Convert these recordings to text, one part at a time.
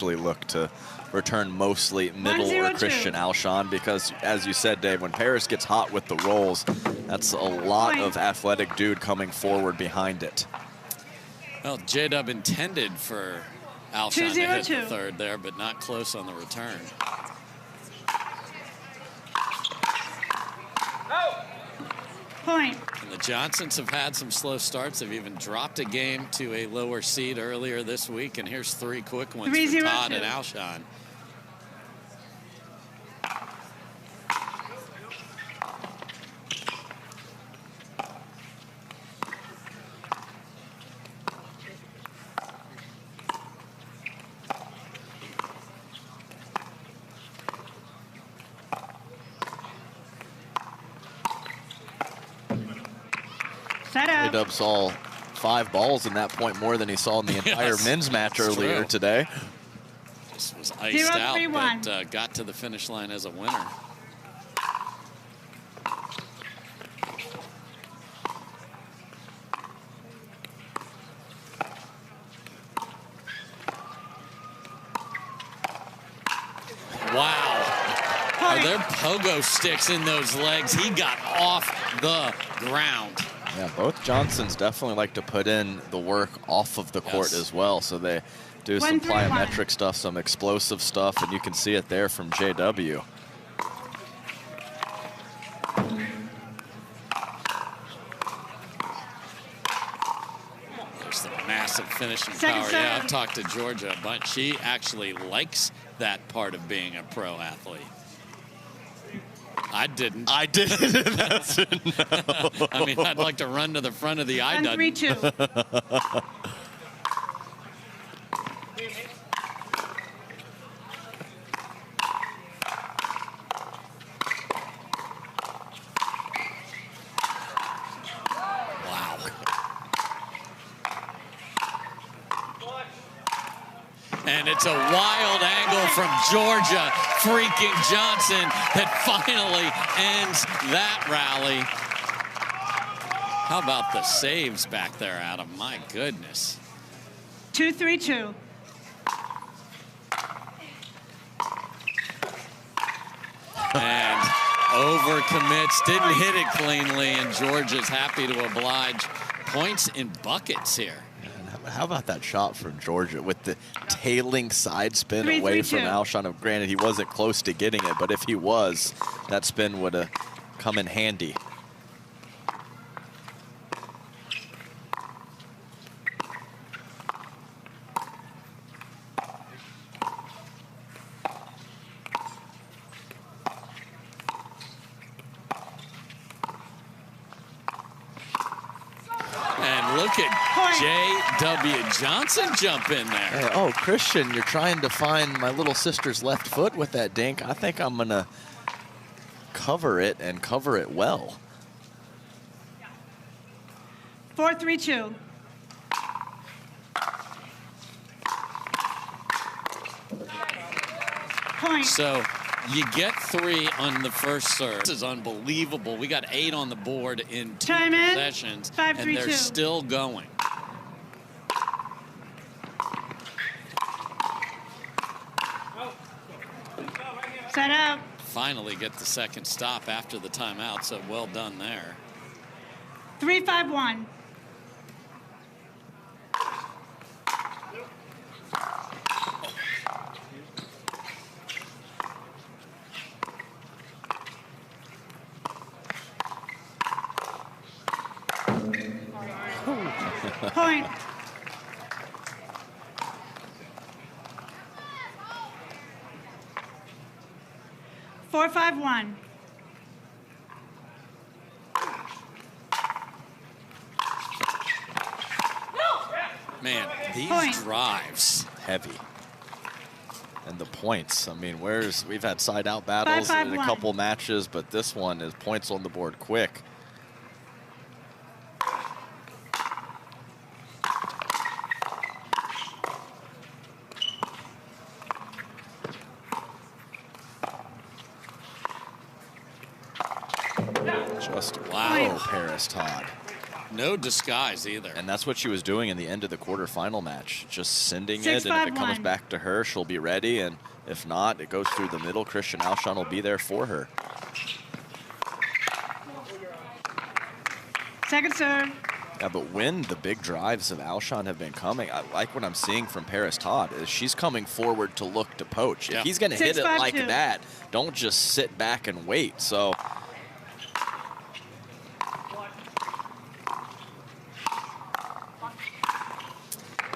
look to return mostly middle or Christian Alshon, because as you said, Dave, when Paris gets hot with the rolls, that's a lot of athletic dude coming forward behind it. Well, J-Dub intended for Alshon to hit the third there, but not close on the return. Point. And the Johnsons have had some slow starts. They've even dropped a game to a lower seed earlier this week. And here's three quick ones for Todd and Alshon. J-Dub saw 5 balls in that point, more than he saw in the entire men's match earlier today. This was iced out, but got to the finish line as a winner. Wow. Are there pogo sticks in those legs? He got off the ground. Yeah, both Johnsons definitely like to put in the work off of the court as well. So they do some plyometric stuff, some explosive stuff, and you can see it there from JW. There's the massive finishing power. Yeah, I've talked to Georgia a bunch. She actually likes that part of being a pro athlete. I didn't. I didn't. That's no. I mean, I'd like to run to the front of the eye. 3-2. And it's a wild angle from Georgia freaking Johnson that finally ends that rally. How about the saves back there, Adam? My goodness. 2-3-2. And overcommits, didn't hit it cleanly, and Georgia's happy to oblige. Points in buckets here. How about that shot from Georgia with the tailing side spin away from Alshon? Granted, he wasn't close to getting it, but if he was, that spin would have come in handy. Look at J.W. Johnson jump in there. Hey, oh, Christian, you're trying to find my little sister's left foot with that dink. I think I'm going to cover it and cover it well. 4-3-2. Point. So you get 3 on the first serve. This is unbelievable. We got 8 on the board in 2 possessions, and they're still going. Set up. Finally get the second stop after the timeout, so well done there. 3-5-1. Point. Four, 5-1. Man, these drives heavy. And the points. I mean, we've had side-out battles in a couple matches, but this one is points on the board quick. Just wow, Paris Todd. No disguise either. And that's what she was doing in the end of the quarterfinal match, just sending it, 6-5-1. and if it comes back to her, she'll be ready, and if not, it goes through the middle. Christian Alshon will be there for her. Second serve. Yeah, but when the big drives of Alshon have been coming, I like what I'm seeing from Paris Todd is she's coming forward to look to poach. Yeah. If he's going to hit it 6-5-2. like that, don't just sit back and wait. So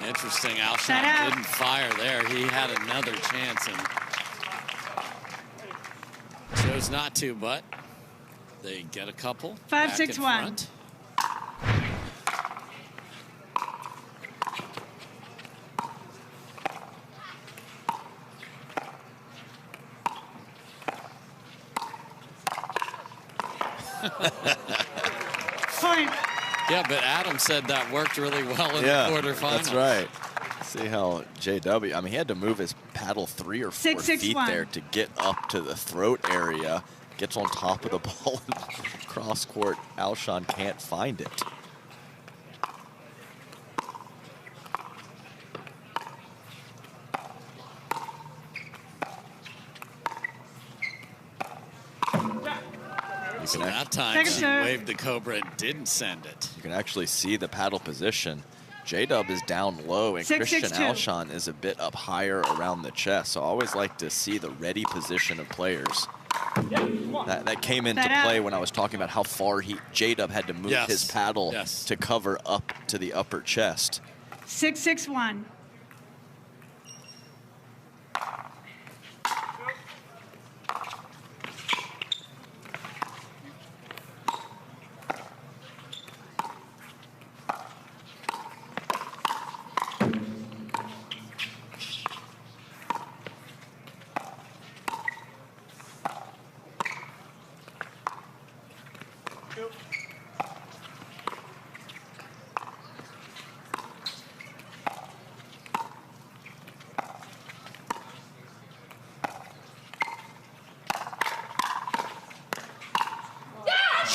interesting, Alshon didn't fire there. He had another chance and chose not to, but they get a couple. 5-6-1. Point. Yeah, but Adam said that worked really well in the quarterfinals. That's right. See how JW, I mean, he had to move his paddle 3 or 4 feet there to get up to the throat area. Gets on top of the ball and cross court. Alshon can't find it. So that time she waved the Cobra and didn't send it. You can actually see the paddle position. J-Dub is down low, and Christian Alshon is a bit up higher around the chest. So I always like to see the ready position of players. That came into play when I was talking about how far J-Dub had to move his paddle to cover up to the upper chest. 6-6-1.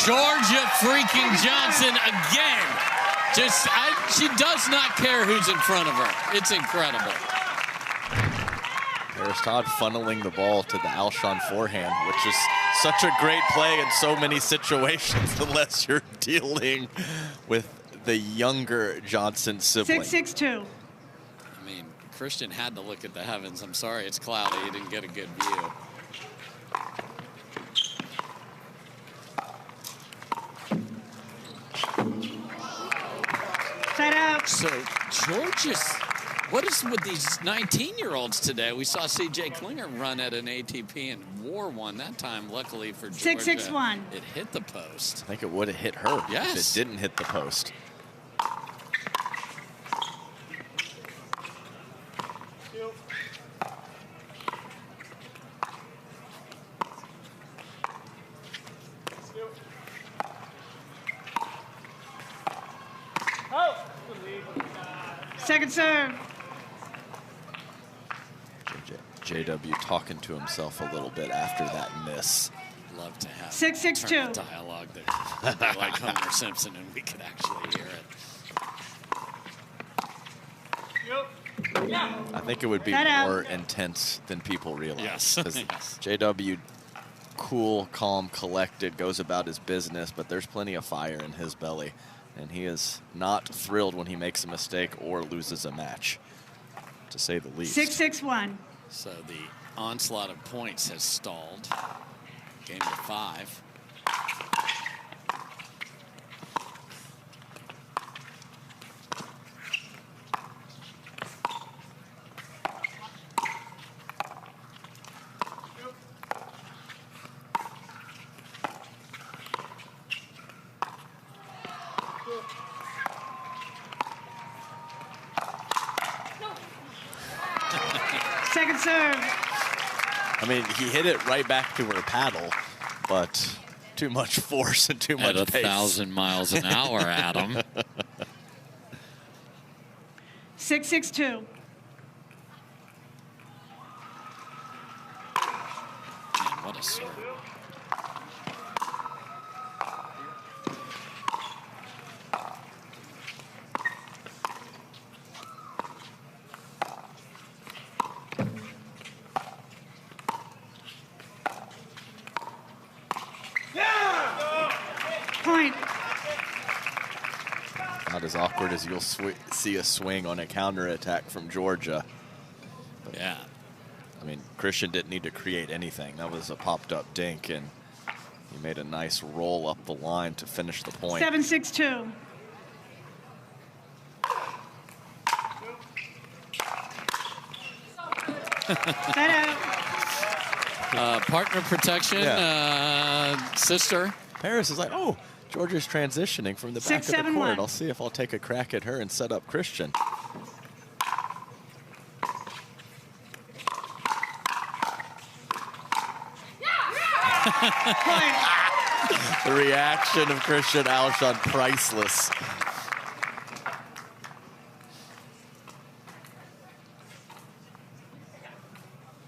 Georgia freaking Johnson again. She does not care who's in front of her. It's incredible. Paris Todd funneling the ball to the Alshon forehand, which is such a great play in so many situations unless you're dealing with the younger Johnson sibling. 6-6-2. I mean, Christian had to look at the heavens. I'm sorry, it's cloudy. He didn't get a good view. Side out. So Georgia's, what is with these 19-year-olds today? We saw C.J. Klinger run at an ATP and wore one that time. Luckily for Georgia, 6-6-1. it hit the post. I think it would have hit her if it didn't hit the post. Second serve. JW talking to himself a little bit after that miss. Love to have 6-6-2 dialogue that like Homer Simpson and we could actually hear it. I think it would be more intense than people realize. Yes. JW, cool, calm, collected, goes about his business, but there's plenty of fire in his belly. And he is not thrilled when he makes a mistake or loses a match, to say the least. 6-6-1. So the onslaught of points has stalled. Game to 5. Second serve. I mean, he hit it right back to her paddle, but too much force and too much pace. At 1,000 miles an hour, Adam. 6-6-2. Man, what a serve. Point. Not as awkward as you'll see a swing on a counterattack from Georgia. Yeah. I mean, Christian didn't need to create anything. That was a popped-up dink, and he made a nice roll up the line to finish the point. 7-6-2. Set out. Partner protection, sister. Paris is like, oh, Georgia's transitioning from the back of the 6-7-1. court. I'll see if I'll take a crack at her and set up Christian. The reaction of Christian Alshon, priceless.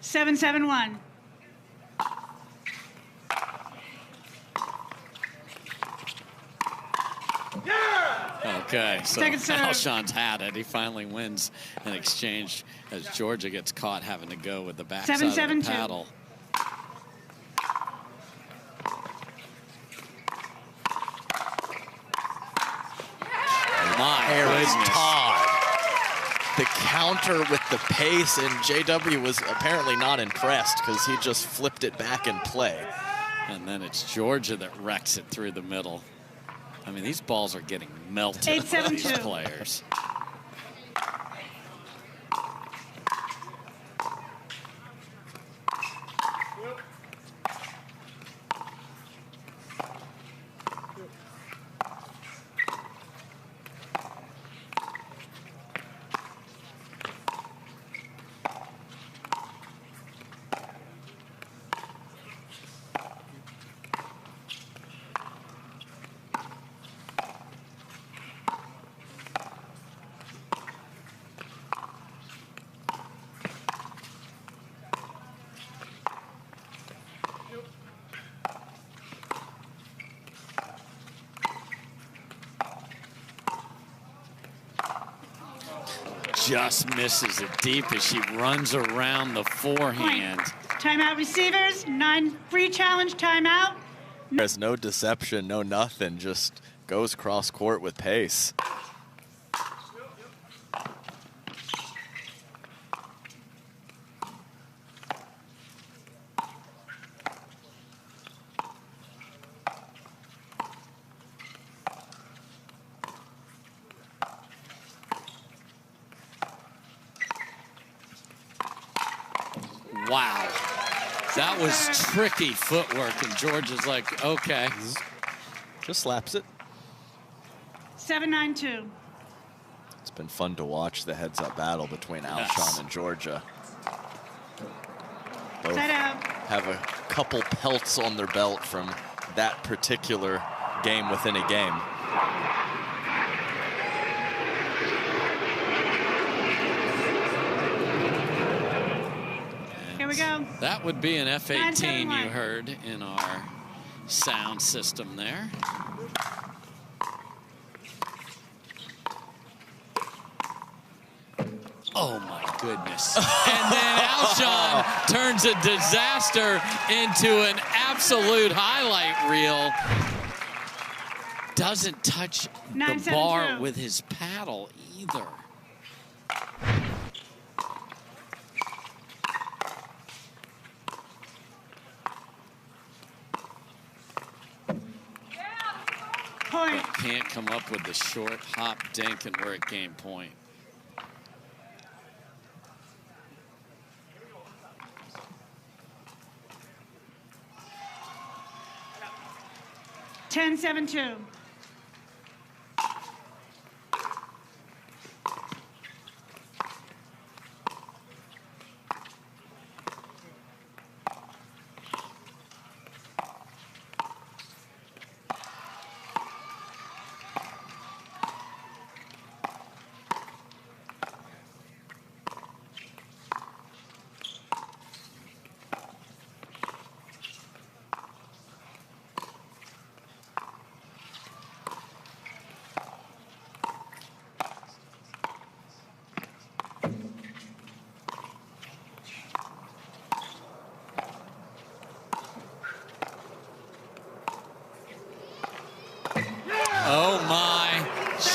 Seven, 7-1. Okay, so Second serve. Alshon's had it. He finally wins an exchange as Georgia gets caught having to go with the backside of the 7-7-2. paddle. My There's goodness. Todd. The counter with the pace, and JW was apparently not impressed because he just flipped it back in play. And then it's Georgia that wrecks it through the middle. I mean, these balls are getting melted by 8-7-2. these players. Just misses it deep as she runs around the forehand. Timeout receivers. 9 free challenge timeout. There's no deception, no nothing, just goes cross court with pace. Wow. That was tricky footwork, and Georgia's like, okay. Just slaps it. 7-9-2. It's been fun to watch the heads-up battle between Alshon Yes. and Georgia. Both Set out. have a couple pelts on their belt from that particular game within a game. Here we go. That would be an F-18 9-7-1. you heard in our sound system there. Oh my goodness. And then Alshon turns a disaster into an absolute highlight reel. Doesn't touch the 9-7-2. bar with his paddle either. Point. Can't come up with the short hop dink, and we're at game point. Ten, 7-2.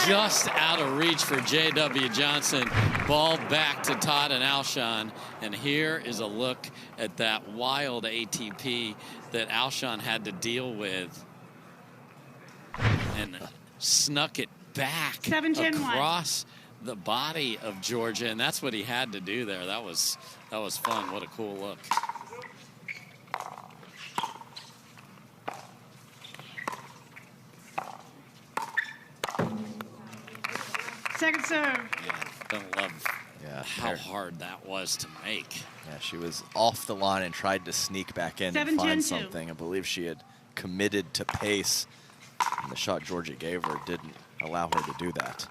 just out of reach for J.W. Johnson. Ball back to Todd and Alshon. And here is a look at that wild ATP that Alshon had to deal with. And snuck it back 7-10-1. across the body of Georgia. And that's what he had to do there. That was fun. What a cool look. Second serve. Yeah, don't love how hard that was to make. Yeah, she was off the line and tried to sneak back in and find something. I believe she had committed to pace, and the shot Georgia gave her didn't allow her to do that.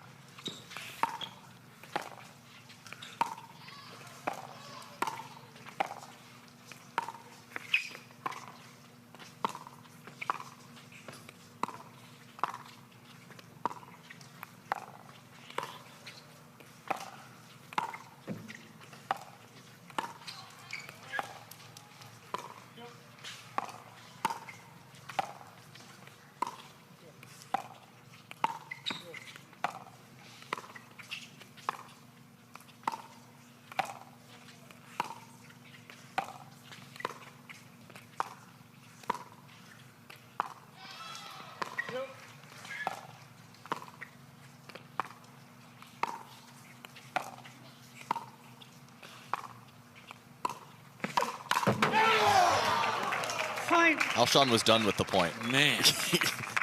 Alshon was done with the point. Man.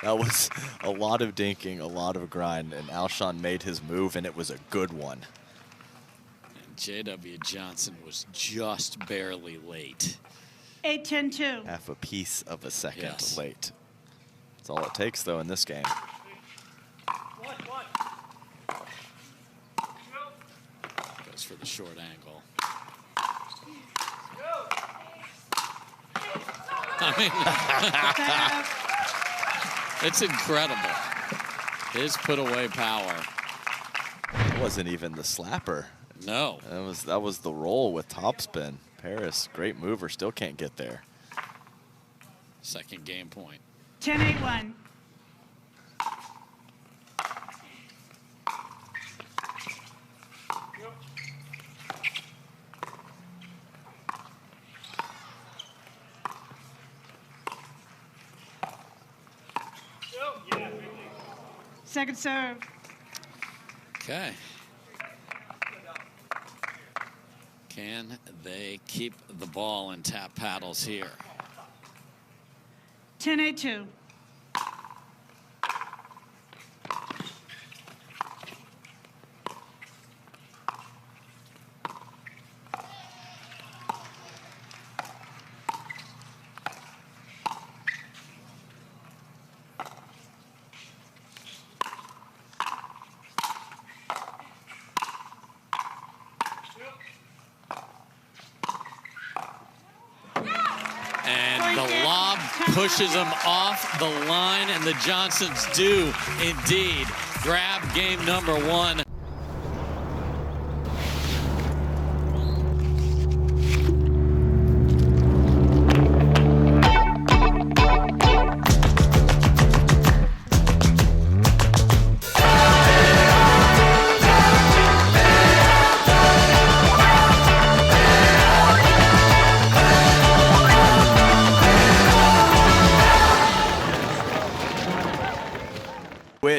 That was a lot of dinking, a lot of grind, and Alshon made his move, and it was a good one. And J.W. Johnson was just barely late. 8-10-2. Half a piece of a second late. That's all it takes, though, in this game. Goes for the short angle. I mean, it's incredible. His put-away power. It wasn't even the slapper. No. That was the roll with topspin. Paris, great mover, still can't get there. Second game point. 10-8-1. Second serve. Okay. Can they keep the ball and tap paddles here? 10-8-2. And the lob pushes them off the line, and the Johnsons do indeed grab game number one.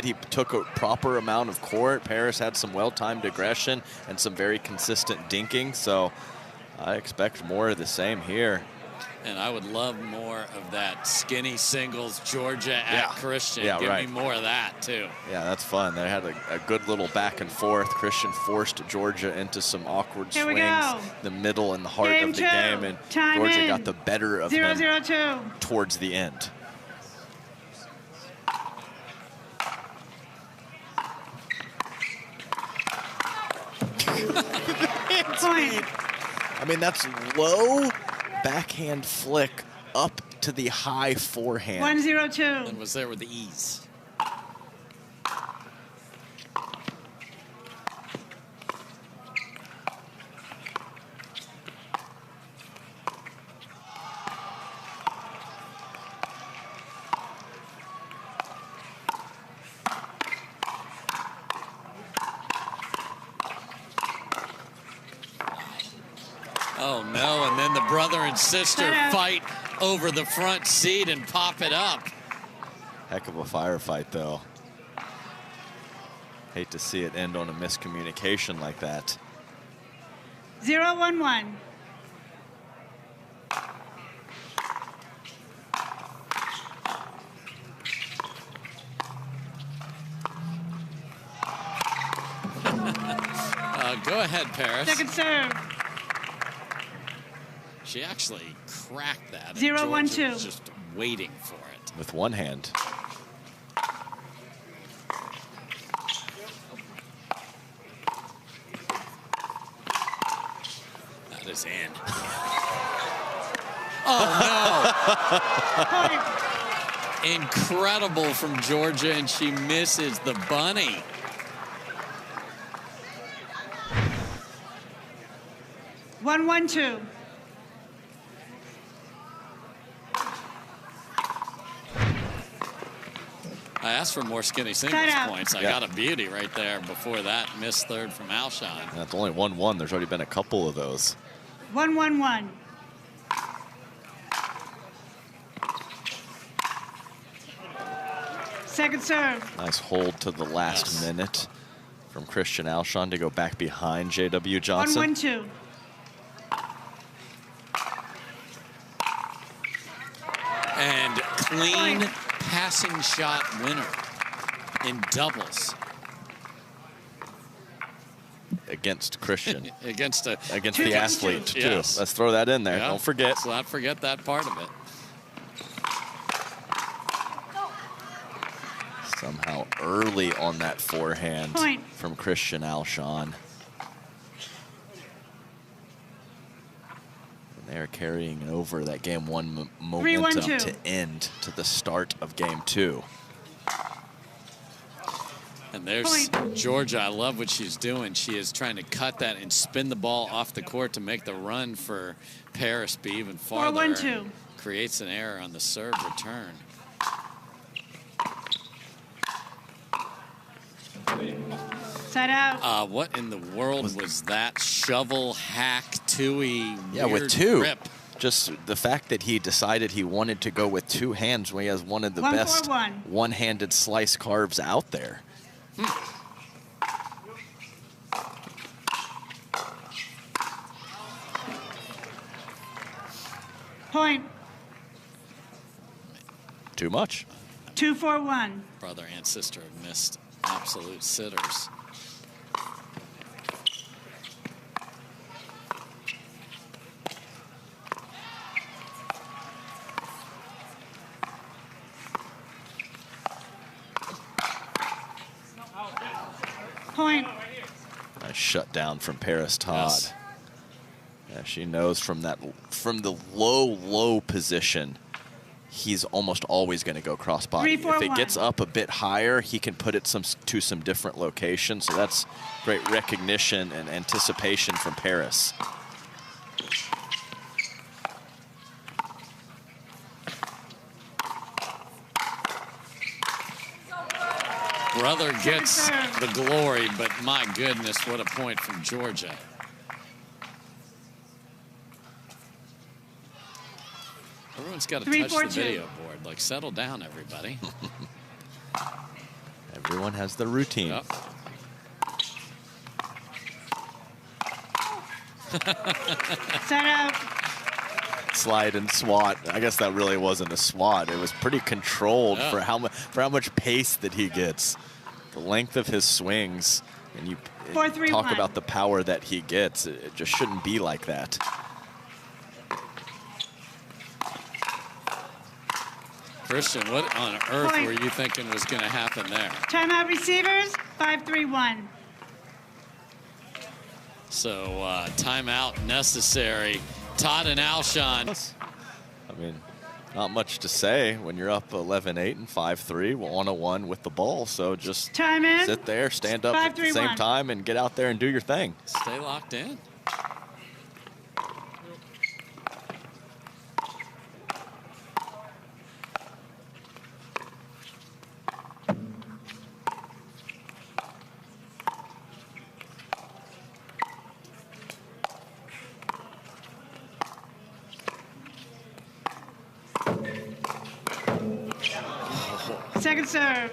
He took a proper amount of court. Paris had some well-timed aggression and some very consistent dinking, so I expect more of the same here. And I would love more of that skinny singles Georgia at Christian. Yeah, Give right. me more of that, too. Yeah, that's fun. They had a good little back and forth. Christian forced Georgia into some awkward swings in the middle and the heart of the game, and Georgia got the better of him 0-0-2. towards the end. I mean, that's low backhand flick up to the high forehand. 1-0-2. And was there with the ease. Oh, no, and then the brother and sister fight over the front seat and pop it up. Heck of a firefight, though. Hate to see it end on a miscommunication like that. 0-1-1. Go ahead, Paris. Second serve. She actually cracked that. 0-1-2. Was just waiting for it. With one hand. That is in. Oh, no. Incredible from Georgia, and she misses the bunny. One, 1-2. I asked for more skinny singles points. I got a beauty right there before that missed third from Alshon. That's only 1-1. There's already been a couple of those. 1-1-1. Second serve. Nice hold to the last minute from Christian Alshon to go back behind J.W. Johnson. 1-1-2. And clean passing shot winner in doubles. Against Christian. Against the athlete, too. Yes. Let's throw that in there. Yep. Don't forget. Let's not forget that part of it. Somehow early on that forehand from Christian Alshon. They're carrying over that game one momentum to end to the start of game two. And there's Georgia. I love what she's doing. She is trying to cut that and spin the ball off the court to make the run for Paris be even farther. 4-1-2. Creates an error on the serve return. Side out. What in the world was that shovel hack two-y with two. Grip? Just the fact that he decided he wanted to go with two hands when he has one of the best one-handed slice carves out there. Point. Too much. 2-4-1. Brother and sister have missed absolute sitters. Point. Nice shutdown from Paris Todd. Yes. Yeah, she knows from the low position, he's almost always going to go crossbody. If it gets up a bit higher, he can put it to some different locations. So that's great recognition and anticipation from Paris. Brother gets the glory, but my goodness, what a point from Georgia. Everyone's got to touch the video board. Like, settle down, everybody. Everyone has their routine. Yep. Set out. Slide and swat. I guess that really wasn't a swat. It was pretty controlled for how much pace that he gets. The length of his swings, and you talk about the power that he gets. It just shouldn't be like that. Christian, what on earth were you thinking was going to happen there? Timeout receivers, 5-3-1. So timeout necessary. Todd and Alshon. I mean, not much to say when you're up 11-8 and 5-3, 1-1 with the ball. So just sit there, stand up at the same time, and get out there and do your thing. Stay locked in. Second serve.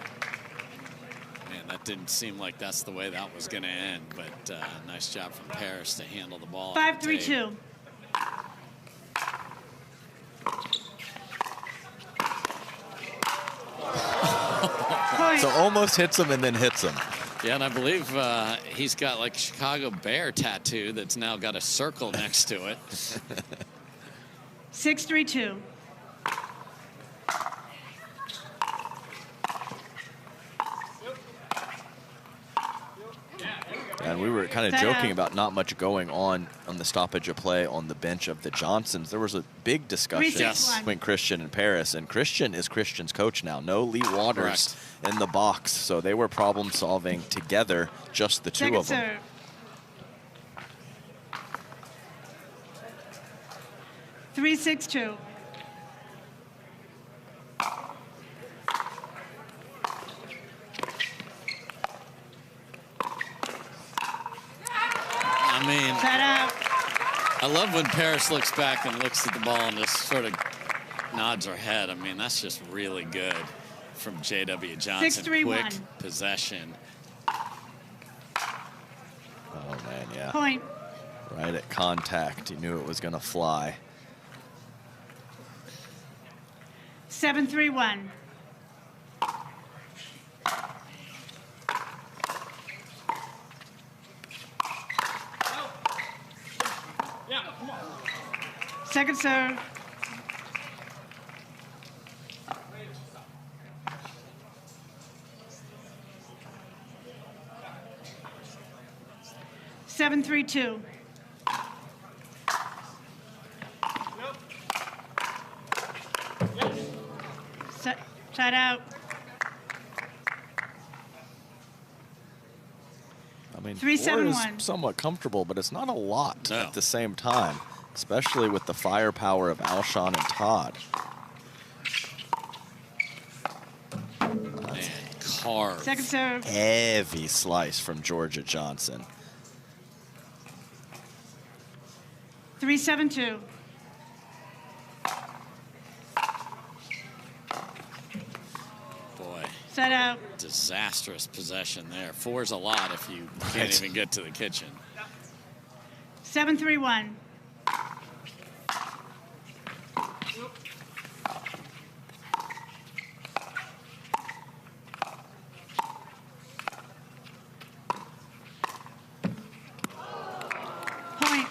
Man, that didn't seem like that's the way that was going to end, but nice job from Paris to handle the ball. 5-3-2. So almost hits him and then hits him. Yeah, and I believe he's got like a Chicago Bear tattoo that's now got a circle next to it. 6-3-2. And we were kind of joking about not much going on the stoppage of play on the bench of the Johnsons. There was a big discussion between Christian and Paris, and Christian is Christian's coach now. No Lee Waters in the box, so they were problem solving together, just the two of them. 3-6-2. I mean, out. I love when Paris looks back and looks at the ball and just sort of nods her head. I mean, that's just really good from J.W. Johnson. 6-3-1. Quick possession. Oh, man, yeah. Point. Right at contact. He knew it was going to fly. 7-3-1. Second serve. Seven, 3-2. Side out. I mean, 3-7-1. is somewhat comfortable, but it's not a lot at the same time, especially with the firepower of Alshon and Todd. Man, carve. Second serve. Heavy slice from Georgia Johnson. 3-7-2. Boy. Side out. Disastrous possession there. 4's a lot if you can't even get to the kitchen. 7-3-1. Point.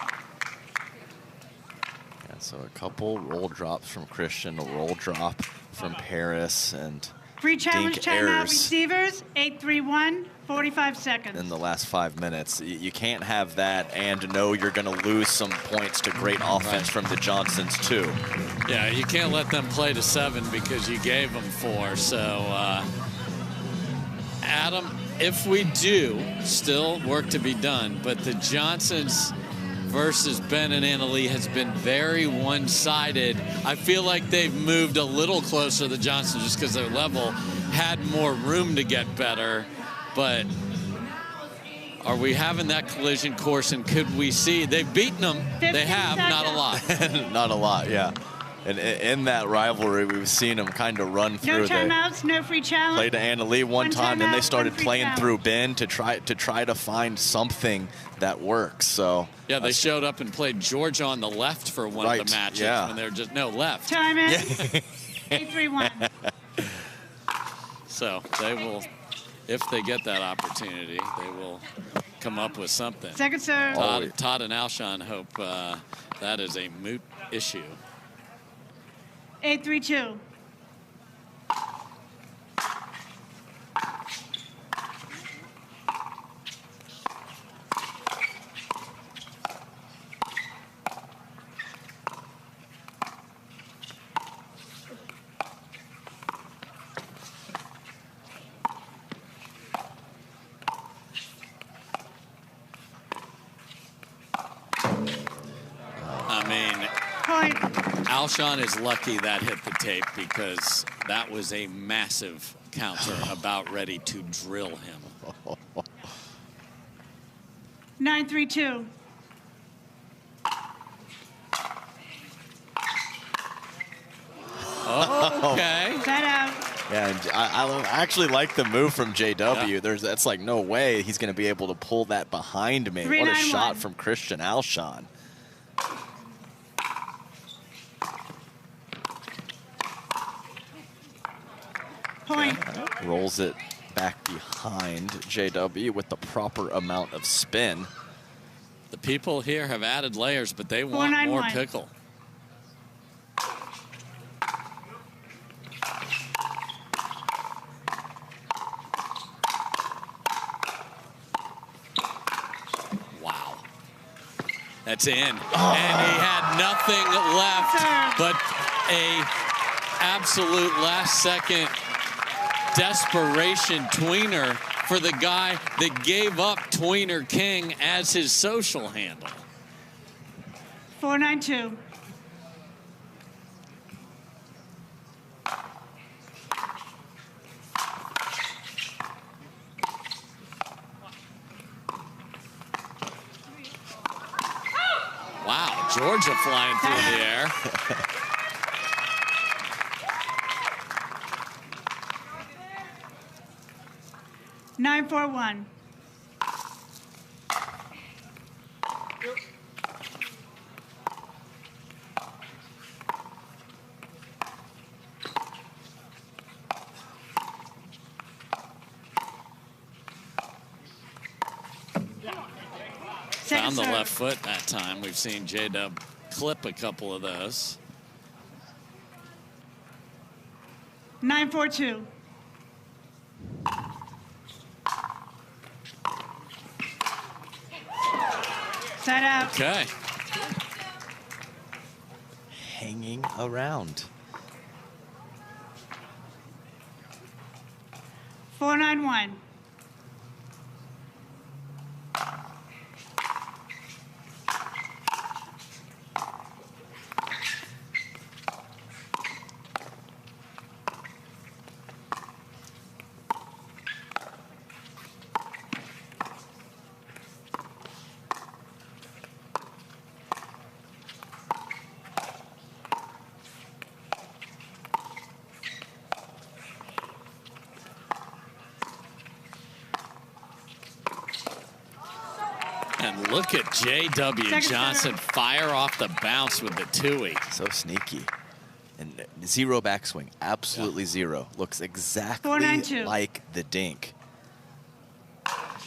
And so a couple roll drops from Christian, a roll drop from Paris, and Free challenge dink timeout errors receivers. 8-3-1. 45 seconds. in the last 5 minutes. You can't have that and know you're going to lose some points to great offense from the Johnsons, too. Yeah, you can't let them play to 7 because you gave them 4. So, Adam, if we do, still work to be done, but the Johnsons versus Ben and Annalee has been very one-sided. I feel like they've moved a little closer to the Johnsons just because their level had more room to get better. But are we having that collision course, and could we see? They've beaten them. They have, not a lot. Not a lot, yeah. And in that rivalry, we've seen them kind of run through. No timeouts, no free challenge. Played to Annalee one time, then they started playing timeout. through Ben to try to find something that works. So yeah, they showed up and played Georgia on the left for one of the matches, and they're just left. Time in. 8-3-1. So they will, if they get that opportunity, they will come up with something. Second serve. Todd and Alshon hope that is a moot issue. 8-3-2. I mean, Alshon is lucky that hit the tape because that was a massive counter about ready to drill him. 9-3-2. Okay. Side out. Yeah, and I actually like the move from JW. Yeah. That's like no way he's going to be able to pull that behind me. What a shot from Christian Alshon. Point. Rolls it back behind JW with the proper amount of spin. The people here have added layers, but they want more pickle. Wow. That's in. And he had nothing left but a absolute last-second desperation tweener for the guy that gave up Tweener King as his social handle. 4-9-2. Wow, Georgia flying through the air. Nine, 4-1. Found the left foot that time. We've seen J-Dub clip a couple of those. 9-4-2. Side out. Okay. Hanging around. 4-9-1. And look at J.W. Johnson fire off the bounce with the twoie. So sneaky. And zero backswing. Absolutely zero. Looks exactly 4-9-2. like the dink.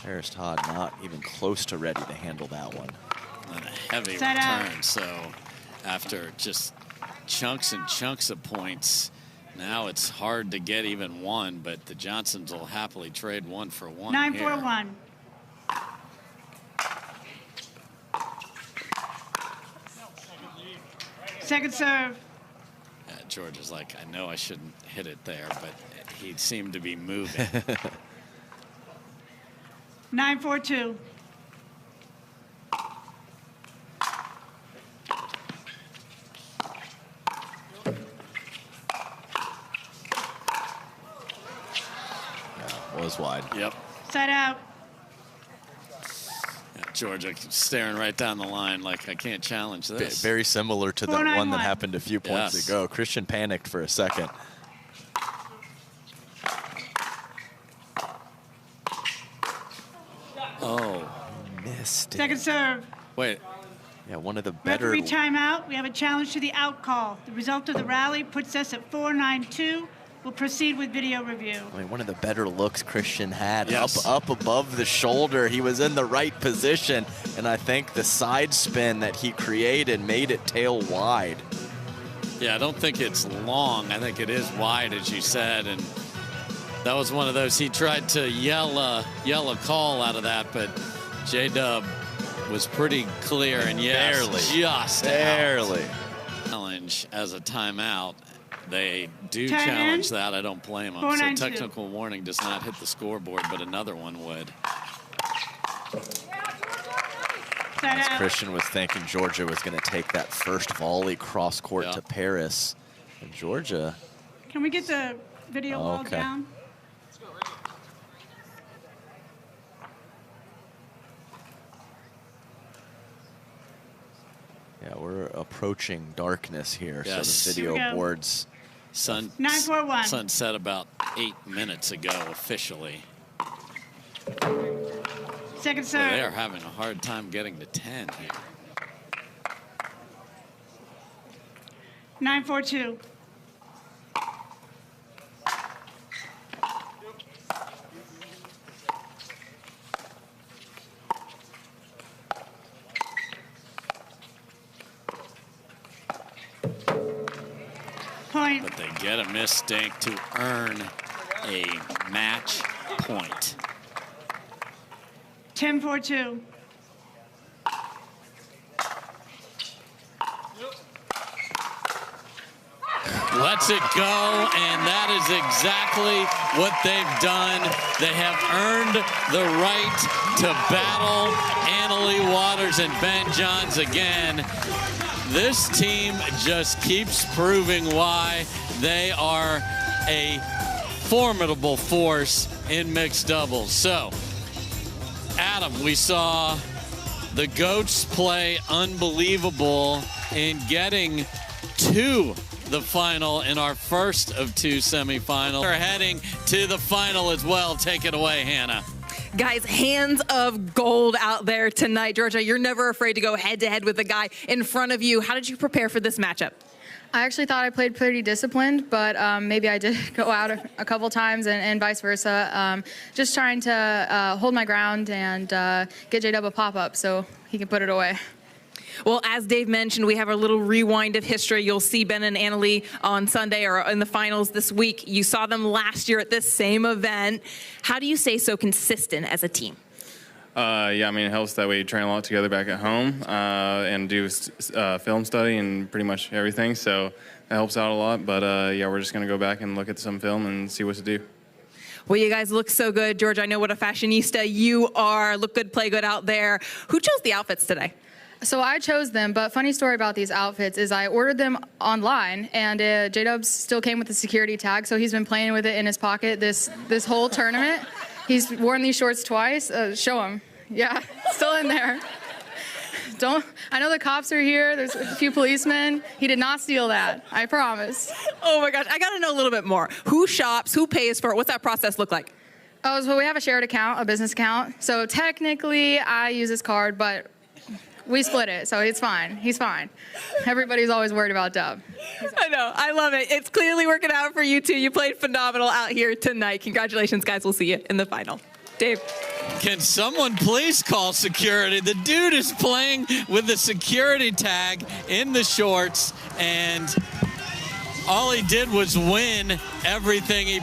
There's Todd not even close to ready to handle that one. And a heavy Side return. out. So after just chunks and chunks of points, now it's hard to get even one, but the Johnsons will happily trade one for one. 9-4-1. Second serve. George is like, I know I shouldn't hit it there, but he seemed to be moving. 9-4-2. Was wide. Yep. Side out. Georgia staring right down the line like, I can't challenge this. Very similar to that one that happened a few points Yes. ago. Christian panicked for a second. Oh. Missed it. Second serve. Wait. Yeah, one of the better. Referee timeout. We have a challenge to the out call. The result of the rally puts us at 4-9-2. We'll proceed with video review. I mean, one of the better looks Christian had. Yes. Up above the shoulder. He was in the right position. And I think the side spin that he created made it tail wide. Yeah, I don't think it's long. I think it is wide, as you said. And that was one of those. He tried to yell a call out of that, but J-Dub was pretty clear. And yes, Barely. just Barely. out. Challenge as a timeout. They do Time challenge in. that. I don't blame them. 4-9-2. So technical warning does not hit the scoreboard, but another one would. Side out. Christian was thinking Georgia was going to take that first volley cross court to Paris. And Georgia. Can we get the video wall Okay. down? Yeah, we're approaching darkness here, Yes. so the Here we video go. boards 9-4-1. Sunset about 8 minutes ago officially. Second Well, serve. they are having a hard time getting to 10 here. 9-4-2. Point. But they get a mistake to earn a match point. 10-4-2. Lets it go, and that is exactly what they've done. They have earned the right to battle Annalie Waters and Ben Johns again. This team just keeps proving why they are a formidable force in mixed doubles. So, Adam, we saw the Goats play unbelievable in getting to the final in our first of 2 semifinals. We're heading to the final as well. Take it away, Hannah. Guys, hands of gold out there tonight. Georgia, you're never afraid to go head-to-head with the guy in front of you. How did you prepare for this matchup? I actually thought I played pretty disciplined, but maybe I did go out a couple times and vice versa. Just trying to hold my ground and get J-Dub a pop-up so he can put it away. Well, as Dave mentioned, we have a little rewind of history. You'll see Ben and Annalie on Sunday or in the finals this week. You saw them last year at this same event. How do you stay so consistent as a team? Yeah, I mean, it helps that we train a lot together back at home and do film study and pretty much everything. So that helps out a lot. But, yeah, we're just going to go back and look at some film and see what to do. Well, you guys look so good. George, I know what a fashionista you are. Look good, play good out there. Who chose the outfits today? So I chose them, but funny story about these outfits is I ordered them online, and J-Dubs still came with the security tag, so he's been playing with it in his pocket this whole tournament. He's worn these shorts twice. Show him. Yeah, still in there. I know the cops are here. There's a few policemen. He did not steal that. I promise. Oh my gosh, I got to know a little bit more. Who shops? Who pays for it? What's that process look like? Oh, so we have a shared account, a business account. So technically, I use his card, but we split it, so it's fine. He's fine. Everybody's always worried about Dub. I know. I love it. It's clearly working out for you two. You played phenomenal out here tonight. Congratulations, guys. We'll see you in the final. Dave. Can someone please call security? The dude is playing with the security tag in the shorts, and all he did was win everything he